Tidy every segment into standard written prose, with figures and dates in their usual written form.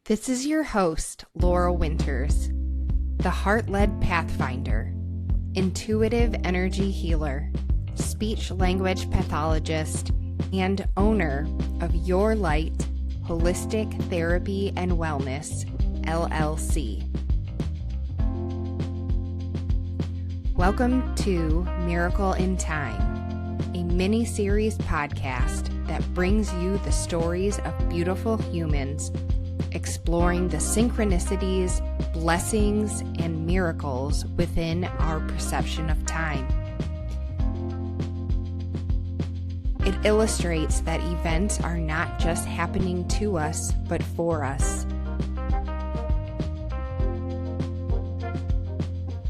This is your host, Laura Winters, the heart-led pathfinder, intuitive energy healer, speech-language pathologist, and owner of Your Light Holistic Therapy and Wellness, LLC. Welcome to Miracle in Time, a mini-series podcast that brings you the stories of beautiful humans exploring the synchronicities, blessings, and miracles within our perception of time. It illustrates that events are not just happening to us, but for us.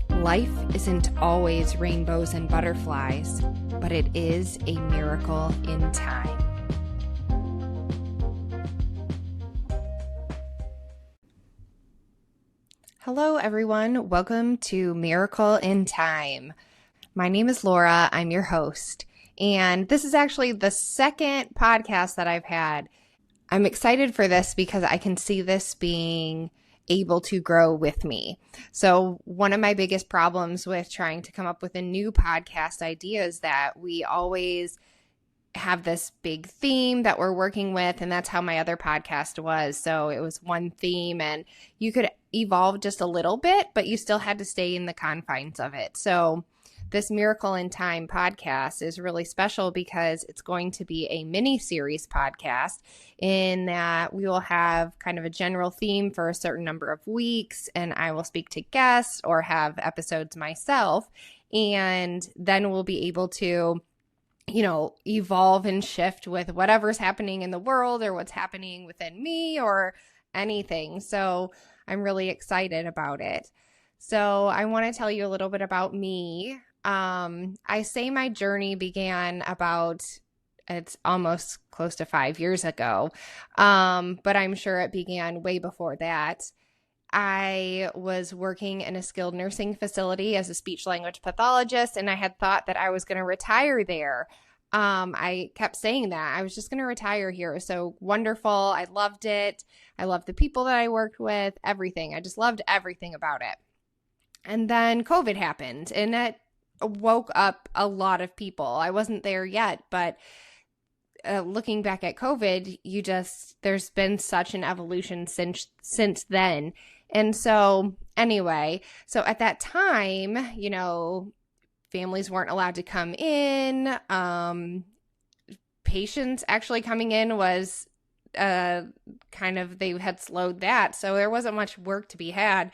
Life isn't always rainbows and butterflies, but it is a miracle in time. Hello, everyone. Welcome to Miracle in Time. My name is Laura. I'm your host. And this is actually the second podcast that I've had. I'm excited for this because I can see this being able to grow with me. So one of my biggest problems with trying to come up with a new podcast idea is that we always have this big theme that we're working with, and that's how my other podcast was. So it was one theme, and you could evolve just a little bit, but you still had to stay in the confines of it. So this Miracle in Time podcast is really special because it's going to be a mini-series podcast in that we will have kind of a general theme for a certain number of weeks, and I will speak to guests or have episodes myself, and then we'll be able to evolve and shift with whatever's happening in the world or what's happening within me or anything. So I'm really excited about it. So I want to tell you a little bit about me. I say my journey began it's almost close to 5 years ago. But I'm sure it began way before that. I was working in a skilled nursing facility as a speech language pathologist, and I had thought that I was going to retire there. I kept saying that I was just going to retire here. It was so wonderful. I loved it. I loved the people that I worked with, everything. I just loved everything about it. And then COVID happened, and it woke up a lot of people. I wasn't there yet, but looking back at COVID, there's been such an evolution since then. And so anyway, so at that time, families weren't allowed to come in. Patients actually coming in was they had slowed that. So there wasn't much work to be had.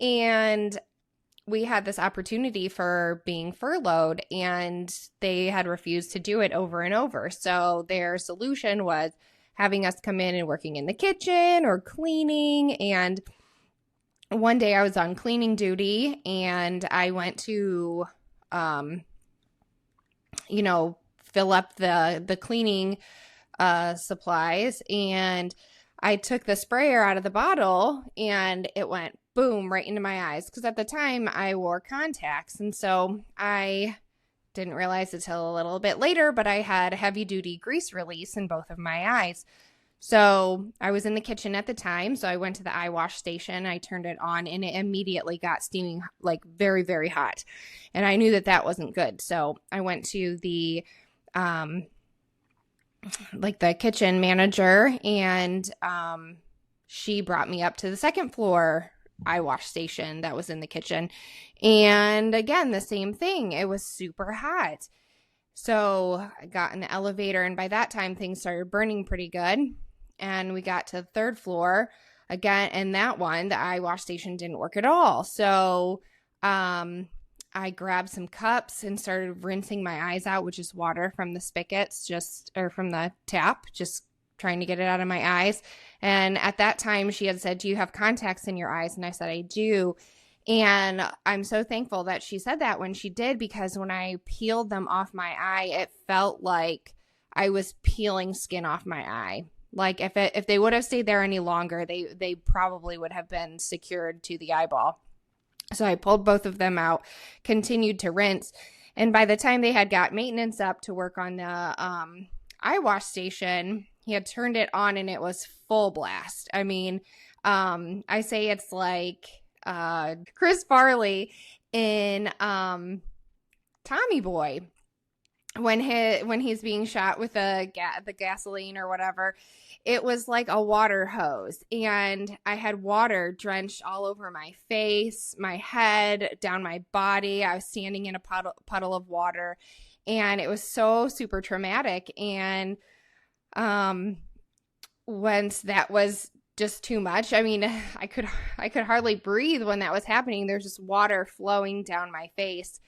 And we had this opportunity for being furloughed, and they had refused to do it over and over. So their solution was having us come in and working in the kitchen or cleaning. And one day I was on cleaning duty, and I went to, fill up the cleaning supplies, and I took the sprayer out of the bottle, and it went boom right into my eyes, because at the time I wore contacts, and so I didn't realize it till a little bit later, but I had heavy duty grease release in both of my eyes. So I was in the kitchen at the time, so I went to the eye wash station, I turned it on, and it immediately got steaming, like very, very hot, and I knew that wasn't good. So I went to the the kitchen manager, and she brought me up to the second floor eye wash station that was in the kitchen. And again, the same thing. It was super hot. So I got in the elevator, and by that time things started burning pretty good. And we got to the third floor again, and that one, the eye wash station, didn't work at all. So I grabbed some cups and started rinsing my eyes out, which is water from the spigots, from the tap, just trying to get it out of my eyes. And at that time she had said, "Do you have contacts in your eyes?" And I said, "I do." And I'm so thankful that she said that when she did, because when I peeled them off my eye, it felt like I was peeling skin off my eye. Like if they would have stayed there any longer, they probably would have been secured to the eyeball. So I pulled both of them out, continued to rinse. And by the time they had got maintenance up to work on the eye wash station, he had turned it on and it was full blast. I mean, I say it's like Chris Farley in Tommy Boy when he's being shot with the gasoline or whatever. It was like a water hose, and I had water drenched all over my face, my head, down my body. I was standing in a puddle of water, and it was so super traumatic. And once that was just too much, I mean, I could hardly breathe when that was happening. There's just water flowing down my face.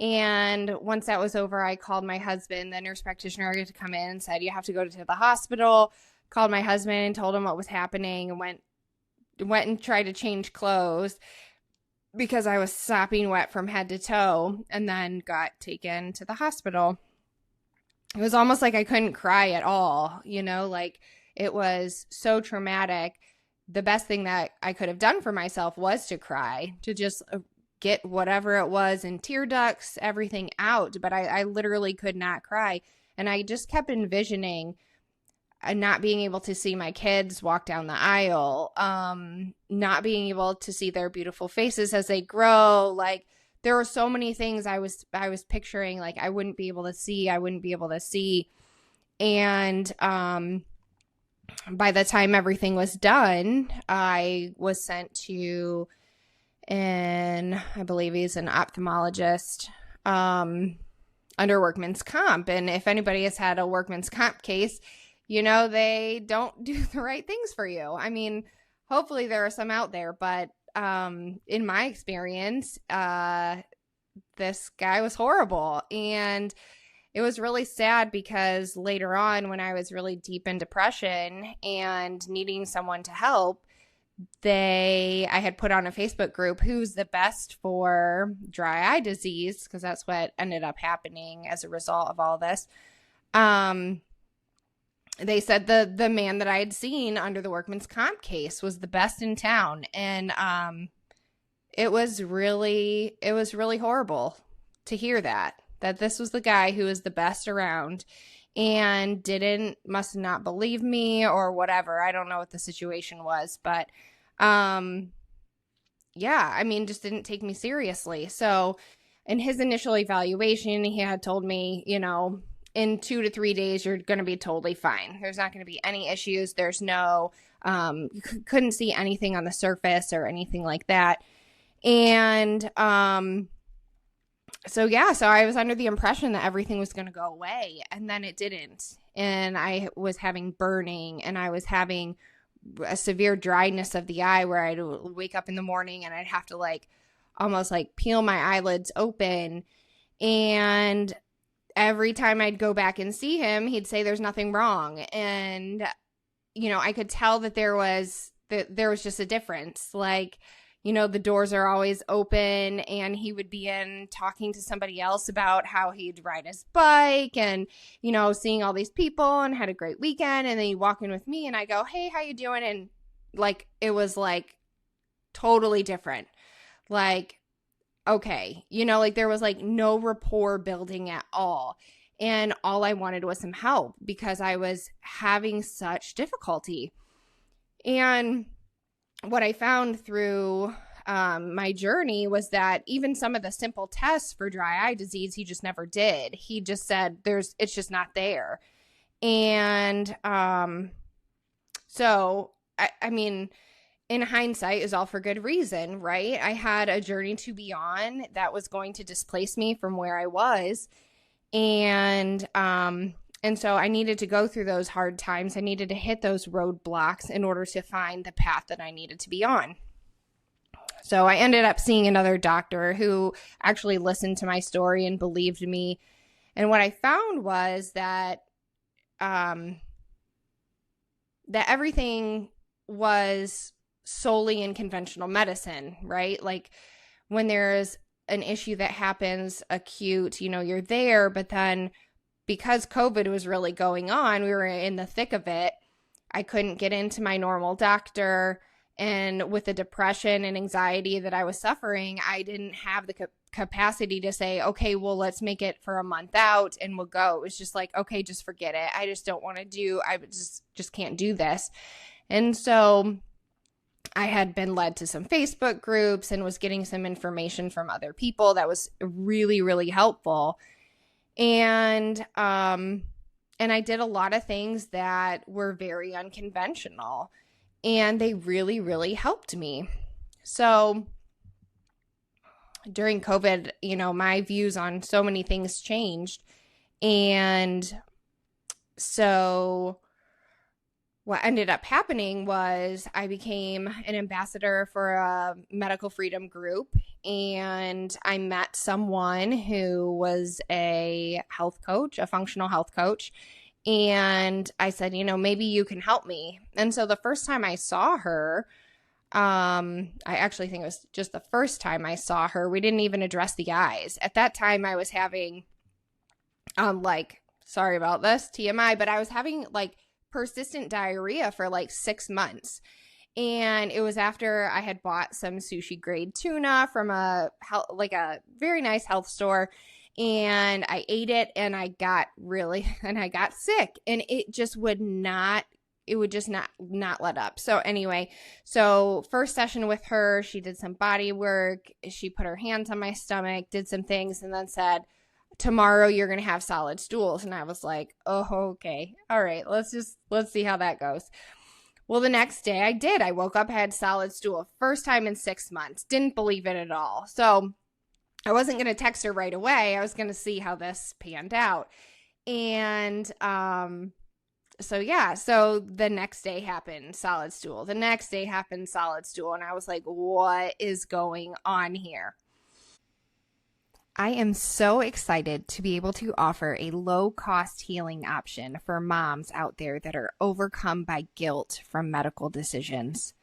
And once that was over, I called my husband, the nurse practitioner, to come in and said, you have to go to the hospital. Called my husband and told him what was happening, and went and tried to change clothes because I was sopping wet from head to toe, and then got taken to the hospital. It was almost like I couldn't cry at all, like it was so traumatic. The best thing that I could have done for myself was to cry, to just get whatever it was in tear ducts, everything out. But I literally could not cry. And I just kept envisioning not being able to see my kids walk down the aisle, not being able to see their beautiful faces as they grow. Like, there were so many things I was picturing, like I wouldn't be able to see. And by the time everything was done, I was sent to I believe he's an ophthalmologist, under workman's comp. And if anybody has had a workman's comp case, they don't do the right things for you. I mean, hopefully there are some out there, but in my experience, this guy was horrible. And it was really sad because later on, when I was really deep in depression and needing someone to help, I had put on a Facebook group, who's the best for dry eye disease, because that's what ended up happening as a result of all this. They said the man that I had seen under the workman's comp case was the best in town. And it was really horrible to hear that this was the guy who was the best around, and must not believe me or whatever. I don't know what the situation was, but yeah, I mean, just didn't take me seriously. So in his initial evaluation, he had told me, in 2 to 3 days, you're going to be totally fine. There's not going to be any issues. There's no, couldn't see anything on the surface or anything like that. And, so I was under the impression that everything was going to go away, and then it didn't. And I was having burning, and I was having a severe dryness of the eye where I'd wake up in the morning and I'd have to almost peel my eyelids open. And every time I'd go back and see him, he'd say there's nothing wrong. And, I could tell that there was just a difference. The doors are always open, and he would be in talking to somebody else about how he'd ride his bike and, seeing all these people and had a great weekend. And then he'd walk in with me and I go, hey, how you doing? And it was totally different. Okay, there was no rapport building at all. And all I wanted was some help because I was having such difficulty. And what I found through my journey was that even some of the simple tests for dry eye disease, he just never did. He just said it's just not there. And so, I mean, in hindsight is all for good reason, right? I had a journey to be on that was going to displace me from where I was. And so I needed to go through those hard times. I needed to hit those roadblocks in order to find the path that I needed to be on. So I ended up seeing another doctor who actually listened to my story and believed me. And what I found was that everything was solely in conventional medicine, right? When there's an issue that happens acute, you're there, but then because COVID was really going on, we were in the thick of it. I couldn't get into my normal doctor. And with the depression and anxiety that I was suffering, I didn't have the capacity to say, okay, well, let's make it for a month out and we'll go. It was just like, okay, just forget it. I just don't want to I just can't do this. And so I had been led to some Facebook groups and was getting some information from other people that was really, really helpful. And I did a lot of things that were very unconventional, and they really, really helped me. So during COVID, my views on so many things changed. And so what ended up happening was I became an ambassador for a medical freedom group, and I met someone who was a health coach, a functional health coach. And I said, maybe you can help me. And so the first time I saw her, I actually think it was just the first time I saw her, we didn't even address the eyes. At that time I was having, sorry about this, TMI, but I was having persistent diarrhea for 6 months. And it was after I had bought some sushi grade tuna from a very nice health store. And I ate it and I got sick, and it just would not let up. So anyway, first session with her, she did some body work. She put her hands on my stomach, did some things, and then said, tomorrow you're going to have solid stools. And I was like, oh, okay. All right, let's see how that goes. Well, the next day I did. I woke up, had solid stool. First time in 6 months. Didn't believe it at all. So I wasn't going to text her right away. I was going to see how this panned out. And so the next day happened, solid stool. The next day happened, solid stool. And I was like, what is going on here? I am so excited to be able to offer a low-cost healing option for moms out there that are overcome by guilt from medical decisions.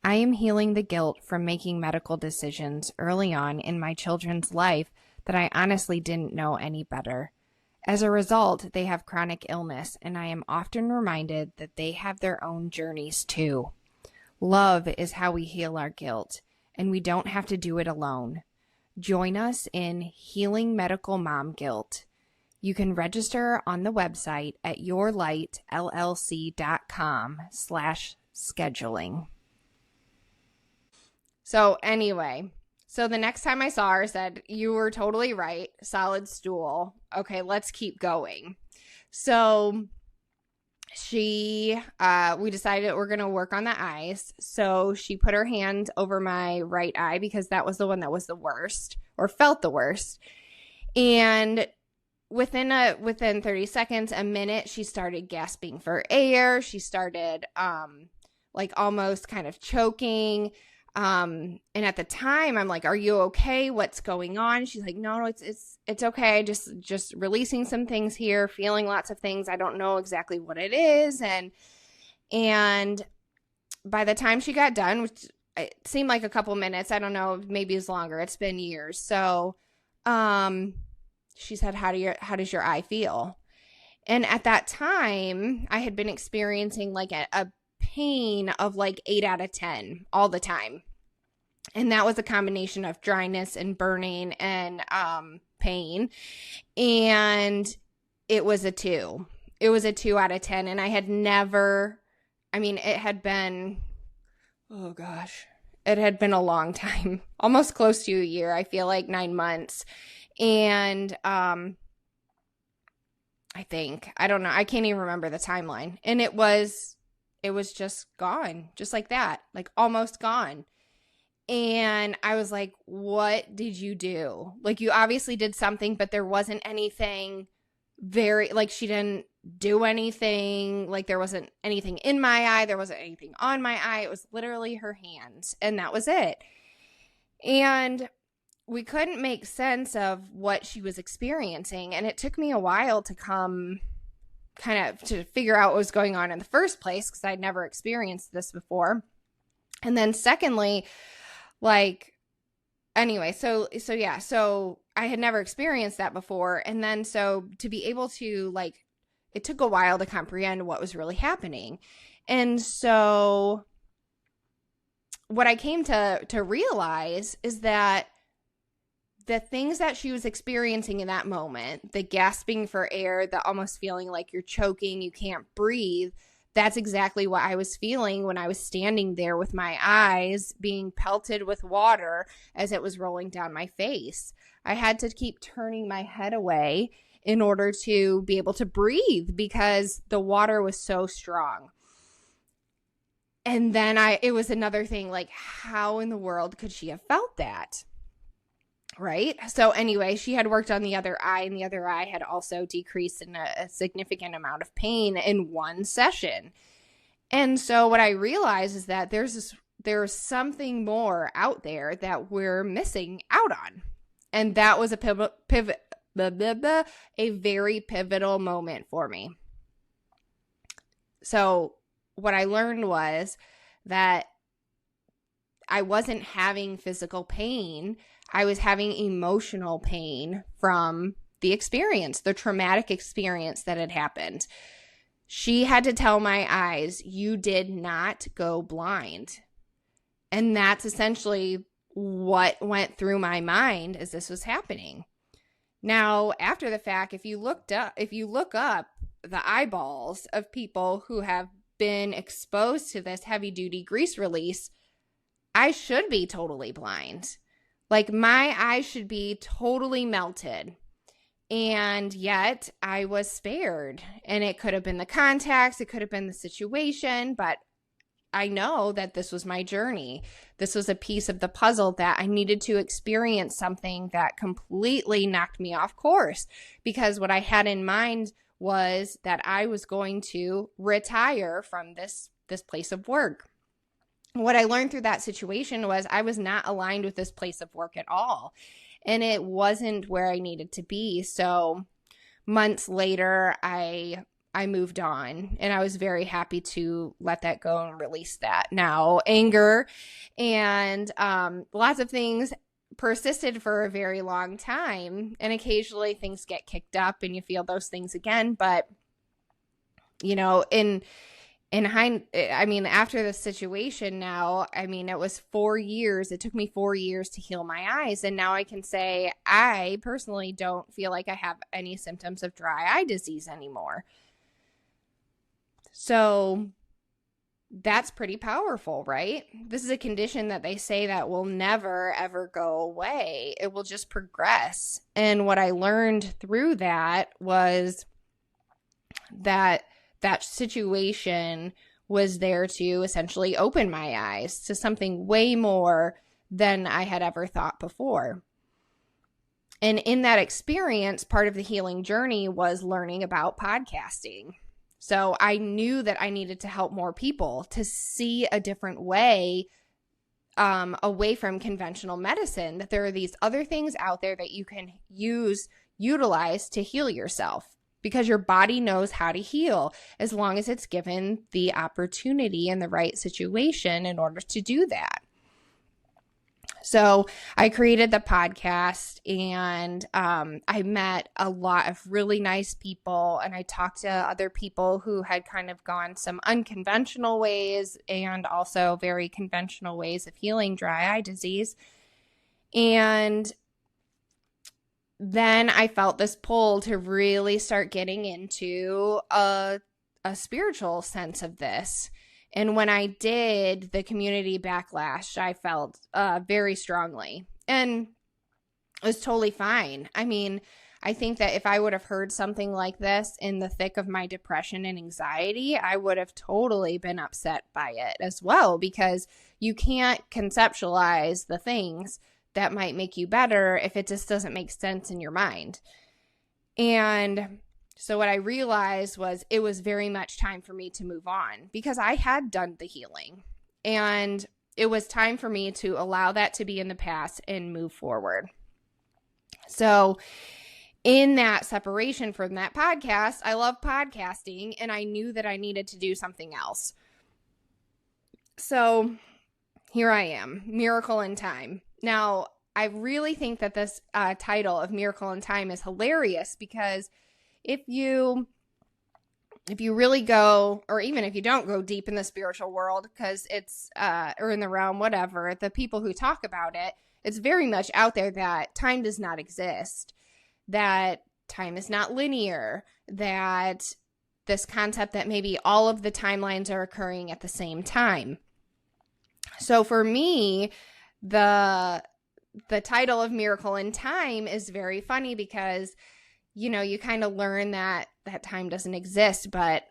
I am healing the guilt from making medical decisions early on in my children's life that I honestly didn't know any better. As a result, they have chronic illness, and I am often reminded that they have their own journeys too. Love is how we heal our guilt, and we don't have to do it alone. Join us in Healing Medical Mom Guilt. You can register on the website at yourlightllc.com/scheduling. So anyway, the next time I saw her, said, you were totally right, solid stool. Okay, let's keep going. So we decided we're going to work on the eyes. So she put her hand over my right eye because that was the one that was the worst, or felt the worst. And within 30 seconds, a minute, she started gasping for air. She started almost kind of choking. And at the time I'm like, are you okay? What's going on? She's like, no, it's okay. Just releasing some things here, feeling lots of things. I don't know exactly what it is. And by the time she got done, which it seemed like a couple minutes, I don't know, maybe it's longer. It's been years. So, she said, how does your eye feel? And at that time I had been experiencing a pain of 8 out of 10 all the time. And that was a combination of dryness and burning and pain. And it was a 2. It was a 2 out of 10. And I had never, it had been, oh gosh, it had been a long time, almost close to a year. I feel like 9 months. And I don't know, I can't even remember the timeline. And it was just gone, just like that, almost gone. And I was like, what did you do? You obviously did something, but there wasn't anything she didn't do anything. There wasn't anything in my eye. There wasn't anything on my eye. It was literally her hands, and that was it. And we couldn't make sense of what she was experiencing. And it took me a while to come to figure out what was going on in the first place, because I'd never experienced this before. And then secondly, so I had never experienced that before. And then so to be able to it took a while to comprehend what was really happening. And so what I came to realize is that the things that she was experiencing in that moment, the gasping for air, the almost feeling like you're choking, you can't breathe, that's exactly what I was feeling when I was standing there with my eyes being pelted with water as it was rolling down my face. I had to keep turning my head away in order to be able to breathe because the water was so strong. And then it was another thing, like, how in the world could she have felt that? Right? So anyway, she had worked on the other eye, and the other eye had also decreased in a significant amount of pain in one session. And so what I realized is that there's something more out there that we're missing out on. And that was a very pivotal moment for me. So what I learned was that I wasn't having physical pain. I was having emotional pain from the experience, the traumatic experience that had happened. She had to tell my eyes, you did not go blind. And that's essentially what went through my mind as this was happening. Now, after the fact, if you look up the eyeballs of people who have been exposed to this heavy duty grease release, I should be totally blind. Like, my eyes should be totally melted. And yet I was spared. And it could have been the contacts, it could have been the situation, but I know that this was my journey. This was a piece of the puzzle that I needed to experience something that completely knocked me off course, because what I had in mind was that I was going to retire from this place of work. What I learned through that situation was I was not aligned with this place of work at all. And it wasn't where I needed to be. So months later, I moved on, and I was very happy to let that go and release that. Now, anger and lots of things persisted for a very long time, and occasionally things get kicked up and you feel those things again. But, you know, after the situation now, it was 4 years. It took me 4 years to heal my eyes. And now I can say I personally don't feel like I have any symptoms of dry eye disease anymore. So that's pretty powerful, right? This is a condition that they say that will never, ever go away. It will just progress. And what I learned through that was that situation was there to essentially open my eyes to something way more than I had ever thought before. And in that experience, part of the healing journey was learning about podcasting. So I knew that I needed to help more people to see a different way away from conventional medicine, that there are these other things out there that you can utilize to heal yourself, because your body knows how to heal as long as it's given the opportunity and the right situation in order to do that. So I created the podcast, and I met a lot of really nice people, and I talked to other people who had kind of gone some unconventional ways and also very conventional ways of healing dry eye disease. And then I felt this pull to really start getting into a spiritual sense of this. And when I did, the community backlash, I felt very strongly. And it was totally fine. I think that if I would have heard something like this in the thick of my depression and anxiety, I would have totally been upset by it as well, because you can't conceptualize the things that might make you better if it just doesn't make sense in your mind. And so what I realized was it was very much time for me to move on, because I had done the healing, and it was time for me to allow that to be in the past and move forward. So in that separation from that podcast, I love podcasting, and I knew that I needed to do something else. So here I am, Miracle in Time. Now, I really think that this title of Miracle in Time is hilarious, because if you really go, or even if you don't go deep in the spiritual world, because it's, or in the realm, whatever, the people who talk about it, it's very much out there that time does not exist, that time is not linear, that this concept that maybe all of the timelines are occurring at the same time. So for me, the title of Miracle in Time is very funny because, you kind of learn that time doesn't exist. But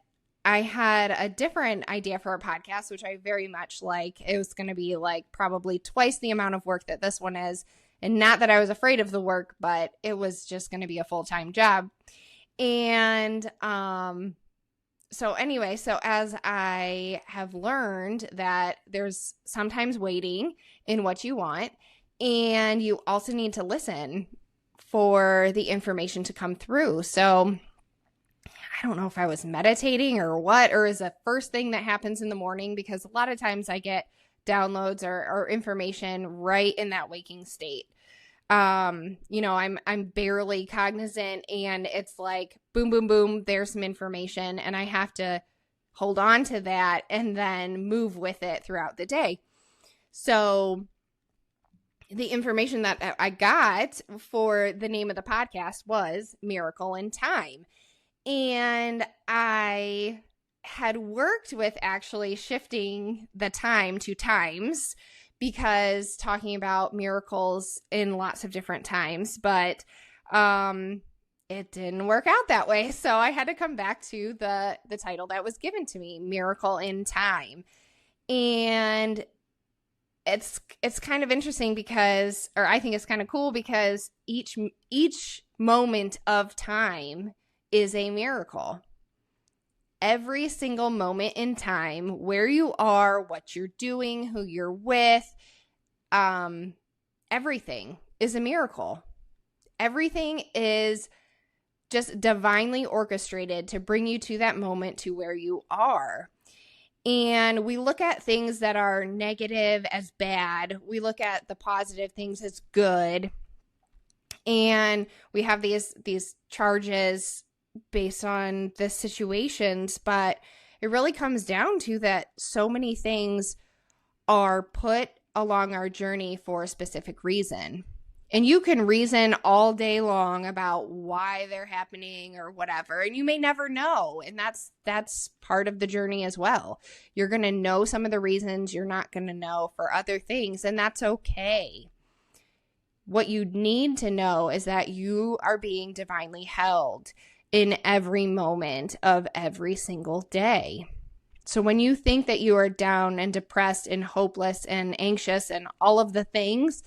I had a different idea for a podcast, which I very much like. It was going to be like probably twice the amount of work that this one is. And not that I was afraid of the work, but it was just going to be a full-time job. And so as I have learned that there's sometimes waiting in what you want, and you also need to listen for the information to come through. So I don't know if I was meditating or what, or is the first thing that happens in the morning, because a lot of times I get downloads or information right in that waking state. I'm barely cognizant, and it's like boom, boom, boom, there's some information, and I have to hold on to that and then move with it throughout the day. So the information that I got for the name of the podcast was Miracle in Time. And I had worked with actually shifting the time to times, because talking about miracles in lots of different times, but it didn't work out that way. So I had to come back to the title that was given to me, Miracle in Time. And it's kind of interesting because, or I think it's kind of cool because each moment of time is a miracle. Every single moment in time, where you are, what you're doing, who you're with, everything is a miracle. Everything is just divinely orchestrated to bring you to that moment, to where you are. And we look at things that are negative as bad. We look at the positive things as good. And we have these charges based on the situations, but it really comes down to that so many things are put along our journey for a specific reason. And you can reason all day long about why they're happening or whatever, and you may never know. And that's part of the journey as well. You're going to know some of the reasons, you're not going to know for other things, and that's okay. What you need to know is that you are being divinely held in every moment of every single day. So when you think that you are down and depressed and hopeless and anxious and all of the things,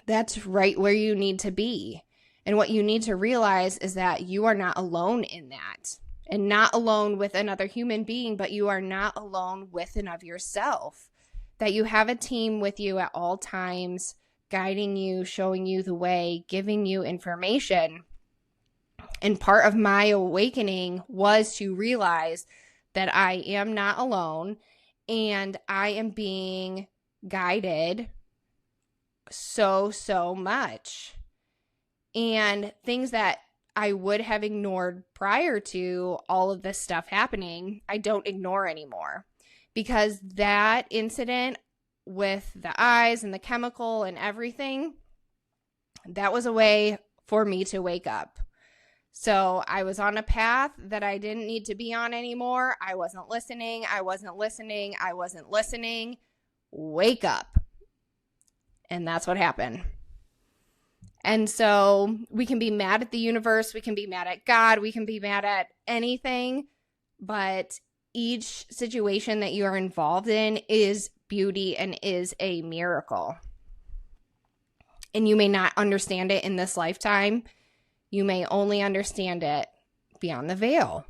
that's right where you need to be. And what you need to realize is that you are not alone in that, and not alone with another human being, but you are not alone with and of yourself. That you have a team with you at all times, guiding you, showing you the way, giving you information. And part of my awakening was to realize that I am not alone, and I am being guided so much. And things that I would have ignored prior to all of this stuff happening, I don't ignore anymore. Because that incident with the eyes and the chemical and everything, that was a way for me to wake up. So I was on a path that I didn't need to be on anymore. I wasn't listening. Wake up. And that's what happened. And so we can be mad at the universe. We can be mad at God. We can be mad at anything. But each situation that you are involved in is beauty and is a miracle. And you may not understand it in this lifetime. You may only understand it beyond the veil.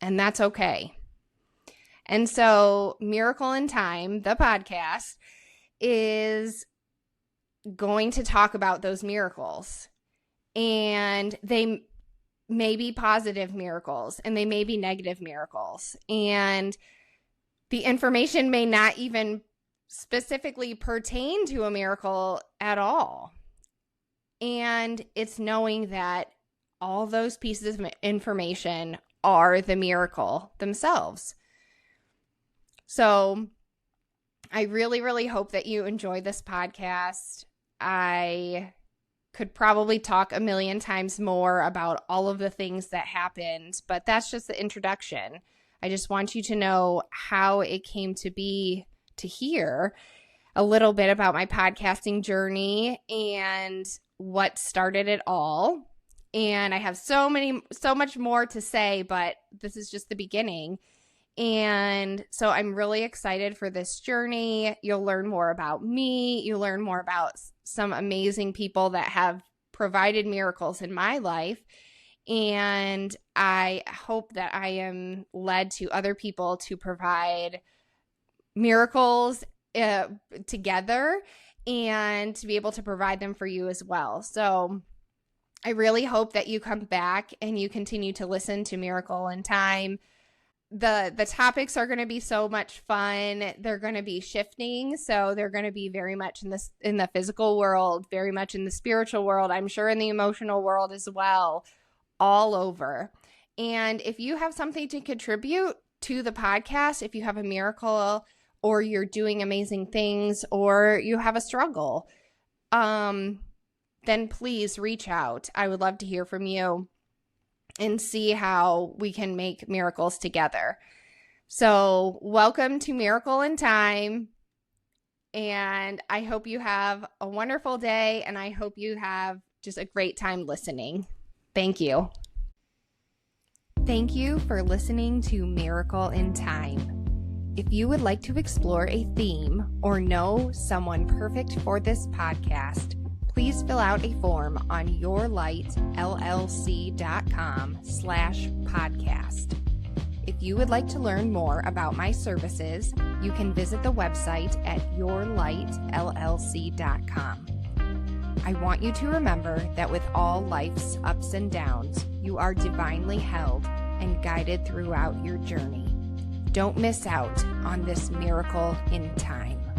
And that's okay. And so Miracle in Time, the podcast, is going to talk about those miracles. And they may be positive miracles, and they may be negative miracles. And the information may not even specifically pertain to a miracle at all. And it's knowing that all those pieces of information are the miracle themselves. So I really, really hope that you enjoy this podcast. I could probably talk a million times more about all of the things that happened, but that's just the introduction. I just want you to know how it came to be, to hear a little bit about my podcasting journey and what started it all. And I have so much more to say, but this is just the beginning. And so I'm really excited for this journey. You'll learn more about me. You'll learn more about some amazing people that have provided miracles in my life. And I hope that I am led to other people to provide miracles together and to be able to provide them for you as well. So I really hope that you come back and you continue to listen to Miracle in Time. The topics are going to be so much fun. They're going to be shifting. So they're going to be very much in the physical world, very much in the spiritual world, I'm sure in the emotional world as well, all over. And if you have something to contribute to the podcast, if you have a miracle or you're doing amazing things or you have a struggle, then please reach out. I would love to hear from you and see how we can make miracles together. So welcome to Miracle in Time. And I hope you have a wonderful day. And I hope you have just a great time listening. Thank you. Thank you for listening to Miracle in Time. If you would like to explore a theme or know someone perfect for this podcast, please fill out a form on yourlightllc.com/podcast. If you would like to learn more about my services, you can visit the website at yourlightllc.com. I want you to remember that with all life's ups and downs, you are divinely held and guided throughout your journey. Don't miss out on this miracle in time.